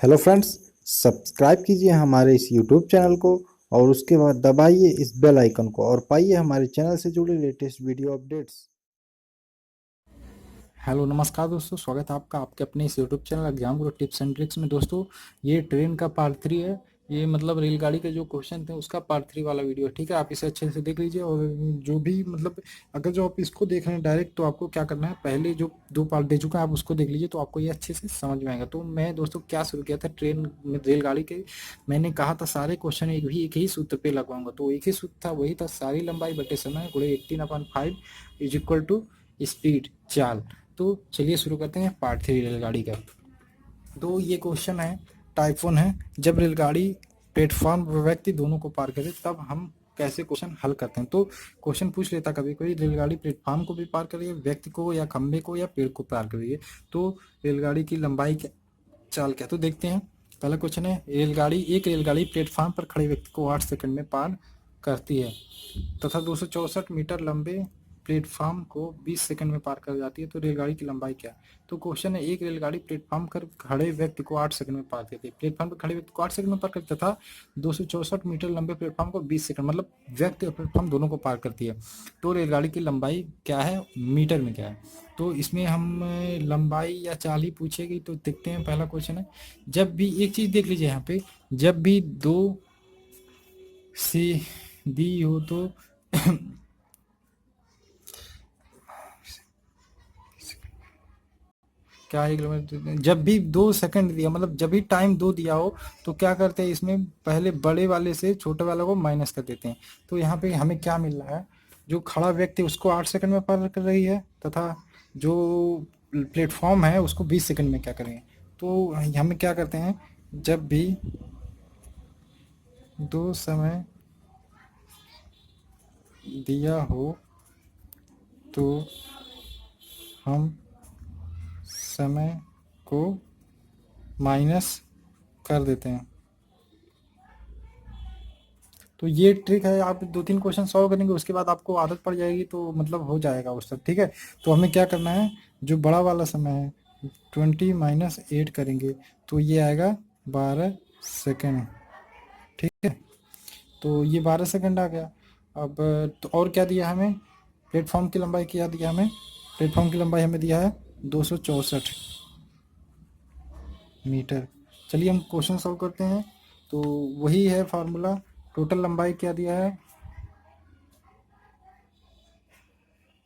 Hello friends, subscribe कीजिए हमारे इस यूट्यूब चैनल को और उसके बाद दबाइए इस बेल आइकन को और पाइए हमारे चैनल से जुड़े लेटेस्ट वीडियो अपडेट्स। हेलो नमस्कार दोस्तों, स्वागत है आपका आपके अपने इस YouTube channel exam Guru tips and tricks में। दोस्तों ये ट्रेन का पार्ट 3 है। ये मतलब रेलगाड़ी के जो क्वेश्चन थे उसका पार्ट 3 वाला वीडियो है। ठीक है, आप इसे अच्छे से देख लीजिए। और जो भी मतलब अगर जो आप इसको देख रहे हैं डायरेक्ट, तो आपको क्या करना है, पहले जो 2 पार्ट दे चुका है आप उसको देख लीजिए, तो आपको ये अच्छे से समझ में आएगा। तो मैं दोस्तों क्या शुरू किया था ट्रेन में, रेलगाड़ी के मैंने कहा था सारे क्वेश्चन एक ही सूत्र पे लगवाऊंगा। तो एक ही सूत्र था, वही था, सारी लंबाई बटे समय गुणे 18/5 इज इक्वल टू स्पीड चाल। तो चलिए शुरू करते हैं पार्ट 3 रेलगाड़ी का। तो ये क्वेश्चन है, टाइप 1 है। जब रेलगाड़ी प्लेटफॉर्म व व्यक्ति दोनों को पार करे तब हम कैसे क्वेश्चन हल करते हैं। तो क्वेश्चन पूछ लेता कभी कोई, रेलगाड़ी प्लेटफॉर्म को भी पार करिए, व्यक्ति को या खंबे को या पेड़ को पार करिए, तो रेलगाड़ी की लंबाई क्या, चाल क्या। तो देखते हैं, पहला क्वेश्चन है, एक रेलगाड़ी प्लेटफॉर्म पर खड़े व्यक्ति को 8 सेकंड में पार करती है तथा 264 मीटर लंबे प्लेटफॉर्म को 20 सेकंड में पार कर जाती है, तो रेलगाड़ी की लंबाई क्या है। तो क्वेश्चन है, एक रेलगाड़ी प्लेटफॉर्म पर खड़े व्यक्ति को 8 सेकंड में पार करती है, प्लेटफॉर्म पर खड़े व्यक्ति को 8 सेकंड में पार करती तथा 264 मीटर लंबे प्लेटफॉर्म को 20 सेकंड, मतलब व्यक्ति और प्लेटफॉर्म दोनों को पार करती है। तो रेलगाड़ी की लंबाई क्या है, मीटर में क्या है। तो इसमें हम लंबाई या चाल ही पूछेगी। तो देखते हैं, पहला क्वेश्चन है, जब भी एक चीज देख लीजिए यहाँ पे, जब भी दो सी दी हो तो क्या है किलोमीटर, जब भी 2 सेकंड दिया, मतलब जब भी टाइम 2 दिया हो, तो क्या करते हैं, इसमें पहले बड़े वाले से छोटे वाले को माइनस कर देते हैं। तो यहाँ पे हमें क्या मिल रहा है, जो खड़ा व्यक्ति उसको 8 सेकंड में पार कर रही है तथा जो प्लेटफॉर्म है उसको 20 सेकंड में क्या करेंगे। तो हमें क्या करते हैं, जब भी दो समय दिया हो तो हम समय को माइनस कर देते हैं। तो ये ट्रिक है, आप 2-3 क्वेश्चन सॉल्व करेंगे उसके बाद आपको आदत पड़ जाएगी, तो मतलब हो जाएगा उस तक। ठीक है, तो हमें क्या करना है, जो बड़ा वाला समय है 20 - 8 करेंगे तो ये आएगा 12 सेकेंड। ठीक है, तो ये 12 सेकेंड आ गया। अब तो और क्या दिया हमें, प्लेटफॉर्म की लंबाई क्या दिया हमें, प्लेटफॉर्म की लंबाई हमें दिया है 264 मीटर। चलिए हम क्वेश्चन सॉल्व करते हैं। तो वही है फार्मूला, टोटल लंबाई क्या दिया है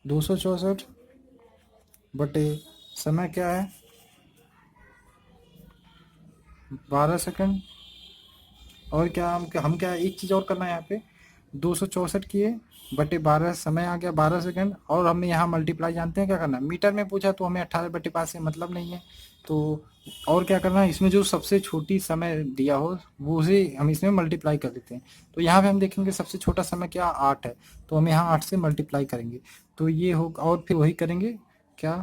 264 बटे समय क्या है 12 सेकंड। और क्या हम क्या एक चीज़ और करना है यहाँ पे, 264 किए बटे 12, समय आ गया 12 सेकंड, और हमें यहाँ मल्टीप्लाई जानते हैं क्या करना है, मीटर में पूछा तो हमें 18/5 से मतलब नहीं है। तो और क्या करना है, इसमें जो सबसे छोटी समय दिया हो वो उसे हम इसमें मल्टीप्लाई कर देते हैं। तो यहाँ पे हम देखेंगे सबसे छोटा समय क्या 8 है, तो हम यहाँ 8 से मल्टीप्लाई करेंगे तो ये हो, और फिर वही करेंगे क्या,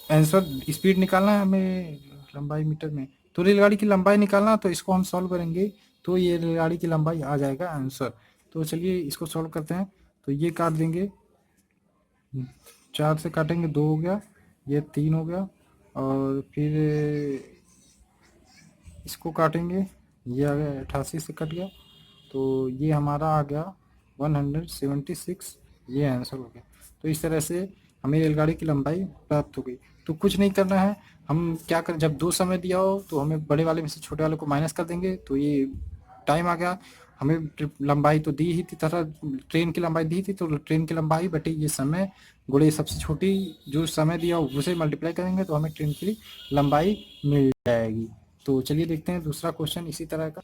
आंसर स्पीड निकालना है हमें लंबाई मीटर में। तो रेलगाड़ी की लंबाई निकालना, तो इसको हम सॉल्व करेंगे तो ये रेलगाड़ी की लंबाई आ जाएगा आंसर। तो चलिए इसको सॉल्व करते हैं। तो ये काट देंगे, 4 से काटेंगे 2 हो गया, ये 3 हो गया, और फिर इसको काटेंगे, ये आ गया 88 से कट गया, तो ये हमारा आ गया 176। ये आंसर हो गया। तो इस तरह से हमें रेलगाड़ी की लंबाई प्राप्त हो गई। तो कुछ नहीं करना है, हम क्या करें, जब 2 समय दिया हो तो हमें बड़े वाले में से छोटे वाले को माइनस कर देंगे, तो ये टाइम आ गया। हमें लंबाई तो दी ही थी, तथा ट्रेन की लंबाई दी थी, तो ट्रेन की लंबाई बटे ये समय गुणे सबसे छोटी जो समय दिया हो उसे मल्टीप्लाई करेंगे तो हमें ट्रेन की लंबाई मिल जाएगी। तो चलिए देखते हैं दूसरा क्वेश्चन इसी तरह का।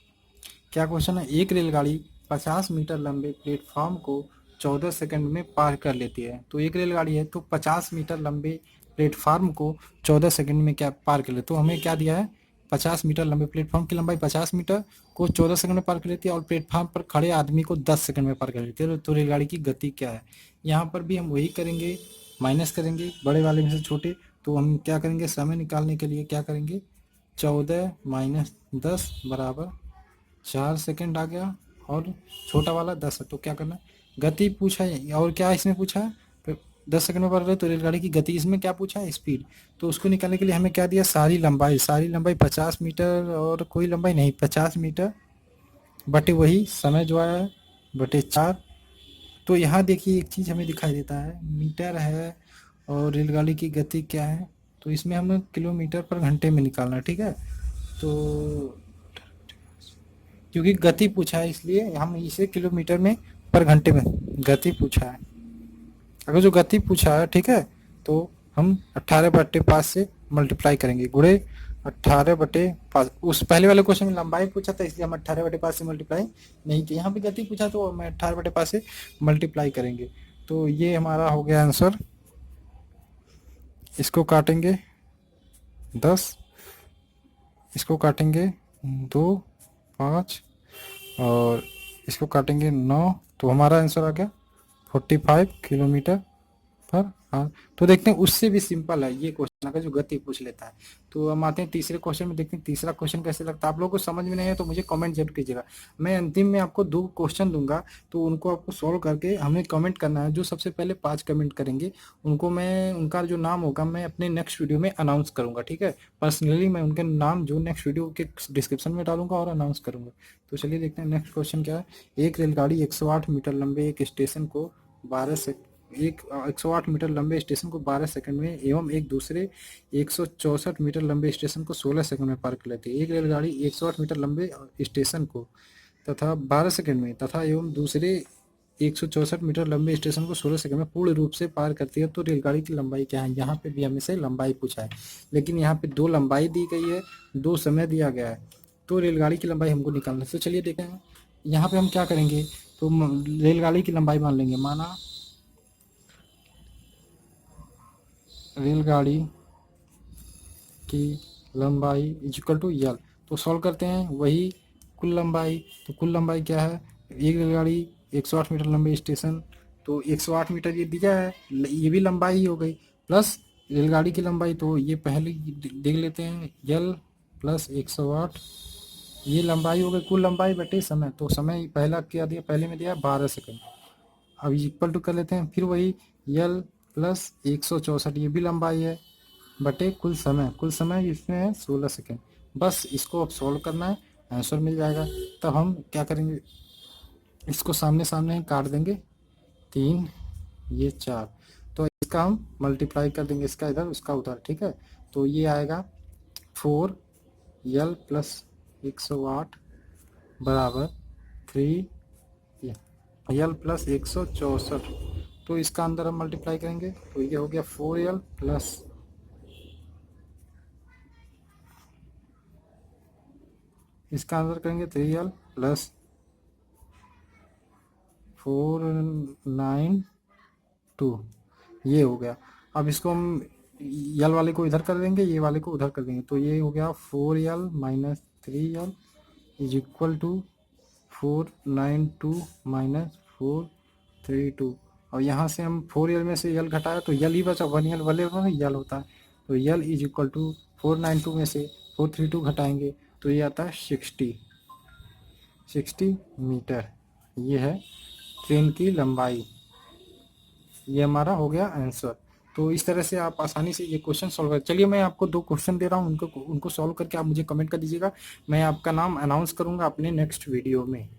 क्या क्वेश्चन है, एक रेलगाड़ी 50 मीटर लंबे प्लेटफॉर्म को 14 सेकंड में पार कर लेती है। तो एक रेलगाड़ी है तो 50 मीटर लंबे प्लेटफॉर्म को 14 सेकंड में क्या पार कर ले। तो हमें क्या दिया है, 50 मीटर लंबे प्लेटफॉर्म की लंबाई 50 मीटर को 14 सेकंड में पार कर लेती है, और प्लेटफॉर्म पर खड़े आदमी को 10 सेकंड में पार कर लेती है। तो रेलगाड़ी की गति क्या है। यहाँ पर भी हम वही करेंगे, माइनस करेंगे बड़े वाले में से छोटे। तो हम क्या करेंगे, समय निकालने के लिए क्या करेंगे, 14 - 10 बराबर 4 सेकंड आ गया, और छोटा वाला 10 है। तो क्या करना है, गति पूछा है और क्या इसमें पूछा है, 10 सेकंड में पार करे तो रेलगाड़ी की गति, इसमें क्या पूछा है स्पीड, तो उसको निकालने के लिए हमें क्या दिया, सारी लंबाई 50 मीटर और कोई लंबाई नहीं 50 मीटर बटे वही समय जो आया है बटे 4। तो यहाँ देखिए एक चीज़ हमें दिखाई देता है, मीटर है और रेलगाड़ी की गति क्या है, तो इसमें हमें किलोमीटर पर घंटे में निकालना है, ठीक है। तो क्योंकि गति पूछा है इसलिए हम इसे किलोमीटर में पर घंटे में गति पूछा है। अगर जो गति पूछा है ठीक है, तो हम 18/5 से मल्टीप्लाई करेंगे, गुणे 18/5। उस पहले वाले क्वेश्चन में लंबाई पूछा था इसलिए हम 18/5 से मल्टीप्लाई नहीं किया, यहाँ पे गति पूछा तो हम 18/5 से मल्टीप्लाई करेंगे। तो ये हमारा हो गया आंसर। इसको काटेंगे 10, इसको काटेंगे 2, 5 और इसको काटेंगे 9, तो हमारा आंसर आ गया 45 किलोमीटर पर आवर। तो देखते हैं उससे भी सिंपल है ये क्वेश्चन, अगर जो गति पूछ लेता है। तो हम आते हैं तीसरे क्वेश्चन में, देखते हैं तीसरा क्वेश्चन कैसे लगता है। आप लोगों को समझ में नहीं है तो मुझे कमेंट जरूर कीजिएगा, मैं अंतिम में आपको 2 क्वेश्चन दूंगा, तो उनको आपको सॉल्व करके हमें कमेंट करना है। जो सबसे पहले 5 कमेंट करेंगे उनको मैं, उनका जो नाम होगा मैं अपने नेक्स्ट वीडियो में अनाउंस करूंगा, ठीक है। पर्सनली मैं उनके नाम जो नेक्स्ट वीडियो के डिस्क्रिप्शन में डालूंगा और अनाउंस करूंगा। तो चलिए देखते हैं नेक्स्ट क्वेश्चन क्या है। एक रेलगाड़ी 108 मीटर लंबे एक स्टेशन को 108 मीटर लंबे स्टेशन को 12 सेकंड में एवं एक दूसरे 164 मीटर लंबे स्टेशन को 16 सेकंड में पार कर लेती है। एक रेलगाड़ी 108 मीटर लंबे स्टेशन को तथा 12 सेकंड में तथा एवं दूसरे 164 मीटर लंबे स्टेशन को 16 सेकंड में पूर्ण रूप से पार करती है, तो रेलगाड़ी की लंबाई क्या है। यहाँ पे भी हमें से लंबाई पूछा है, लेकिन यहाँ पे 2 लंबाई दी गई है, 2 समय दिया गया है, तो रेलगाड़ी की लंबाई हमको निकालना है। तो चलिए देखें यहाँ पे हम क्या करेंगे, तो रेलगाड़ी की लंबाई मान लेंगे, माना रेलगाड़ी की लंबाई इज इक्वल टू यल। तो सॉल्व करते हैं, वही कुल लंबाई, तो कुल लंबाई क्या है, एक रेलगाड़ी 108 मीटर लंबे स्टेशन, तो 108 मीटर ये दिया है, ये भी लंबाई ही हो गई, प्लस रेलगाड़ी की लंबाई, तो ये पहले देख लेते हैं, यल प्लस 108, ये लंबाई हो गई, कुल लंबाई बटे समय, तो समय पहला क्या दिया, पहले में दिया 12 सेकंड। अब इक्वल टू कर लेते हैं, फिर वही यल प्लस 164, ये भी लंबाई है, बटे कुल समय इसमें है 16 सेकंड। बस इसको अब सॉल्व करना है, आंसर मिल जाएगा। तब हम क्या करेंगे, इसको सामने सामने काट देंगे, 3 ये 4, तो इसका हम मल्टीप्लाई कर देंगे, इसका इधर उसका उधर, ठीक है। तो ये आएगा 4 यल प्लस 108 बराबर 3 यल प्लस 164, तो इसका अंदर हम मल्टीप्लाई करेंगे, तो ये हो गया 4L प्लस इसका आंसर करेंगे 3L प्लस 492, ये हो गया। अब इसको हम यल वाले को इधर कर देंगे, ये वाले को उधर कर देंगे, तो ये हो गया 4L minus 3L is equal to 492 minus 432, और यहाँ से हम 4L में से यल घटाया तो यल ही बचा, 1L वाले में यल होता है, तो यल इज इक्वल टू 492 में से 432 घटाएंगे तो ये आता है 60 मीटर। ये है ट्रेन की लंबाई, ये हमारा हो गया आंसर। तो इस तरह से आप आसानी से ये क्वेश्चन सॉल्व कर। चलिए मैं आपको 2 क्वेश्चन दे रहा हूँ, उनको सॉल्व करके आप मुझे कमेंट कर दीजिएगा, मैं आपका नाम अनाउंस करूँगा अपने नेक्स्ट वीडियो में।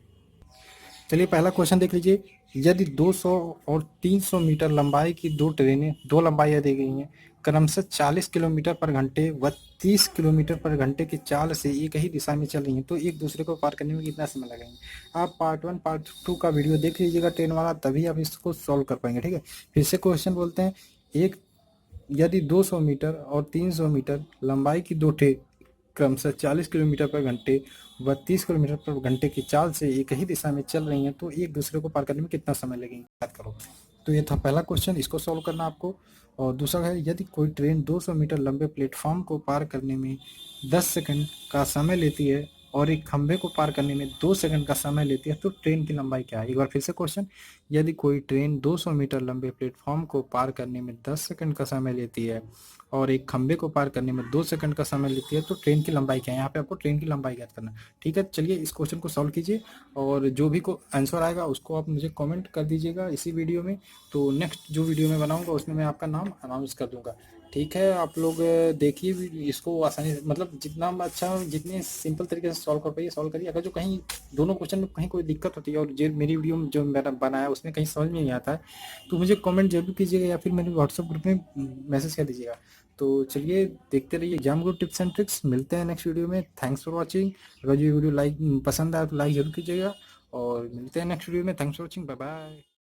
चलिए पहला क्वेश्चन देख लीजिए, यदि 200 और 300 मीटर लंबाई की 2 ट्रेनें, 2 लंबाइयाँ दी गई हैं, क्रमशः 40 किलोमीटर पर घंटे व 30 किलोमीटर पर घंटे की चाल से एक ही दिशा में चल रही हैं, तो एक दूसरे को पार करने में कितना समय लगेंगे। आप पार्ट 1 पार्ट 2 का वीडियो देख लीजिएगा ट्रेन वाला, तभी आप इसको सॉल्व कर पाएंगे, ठीक है। फिर से क्वेश्चन बोलते हैं, एक यदि 200 मीटर और 300 मीटर लंबाई की 2 ट्रेन क्रमशः 40 किलोमीटर पर घंटे व 30 किलोमीटर पर घंटे की चाल से एक ही दिशा में चल रही हैं, तो एक दूसरे को पार करने में कितना समय लगेगा, याद करो। तो ये था पहला क्वेश्चन, इसको सॉल्व करना आपको। और दूसरा है, यदि कोई ट्रेन 200 मीटर लंबे प्लेटफॉर्म को पार करने में 10 सेकंड का समय लेती है और एक खंभे को पार करने में 2 सेकंड का समय लेती है तो ट्रेन की लंबाई क्या है? एक बार फिर से क्वेश्चन, यदि कोई ट्रेन 200 मीटर लंबे प्लेटफॉर्म को पार करने में 10 सेकंड का समय लेती है और एक खंभे को पार करने में 2 सेकंड का समय लेती है तो ट्रेन की लंबाई क्या है? यहाँ पे आपको ट्रेन की लंबाई ज्ञात करना है। ठीक है, चलिए इस क्वेश्चन को सॉल्व कीजिए और जो भी को आंसर आएगा उसको आप मुझे कमेंट कर दीजिएगा इसी वीडियो में। तो नेक्स्ट जो वीडियो मैं बनाऊंगा उसमें मैं आपका नाम अनाउंस कर दूंगा। ठीक है, आप लोग देखिए इसको आसानी से, मतलब जितना अच्छा, जितने सिंपल तरीके से सॉल्व कर पाइए सॉल्व करिए। अगर जो कहीं दोनों क्वेश्चन में कहीं कोई दिक्कत होती है और जो मेरी वीडियो में जो मैंने बनाया उसमें कहीं समझ में नहीं आता है तो मुझे कमेंट जरूर कीजिएगा या फिर मेरे व्हाट्सएप ग्रुप में मैसेज कर दीजिएगा। तो चलिए देखते रहिए exam group tips and tricks. मिलते हैं नेक्स्ट वीडियो में। Thanks for watching. अगर ये वीडियो लाइक पसंद आया तो लाइक जरूर कीजिएगा और मिलते हैं नेक्स्ट वीडियो में। Thanks for watching, bye bye.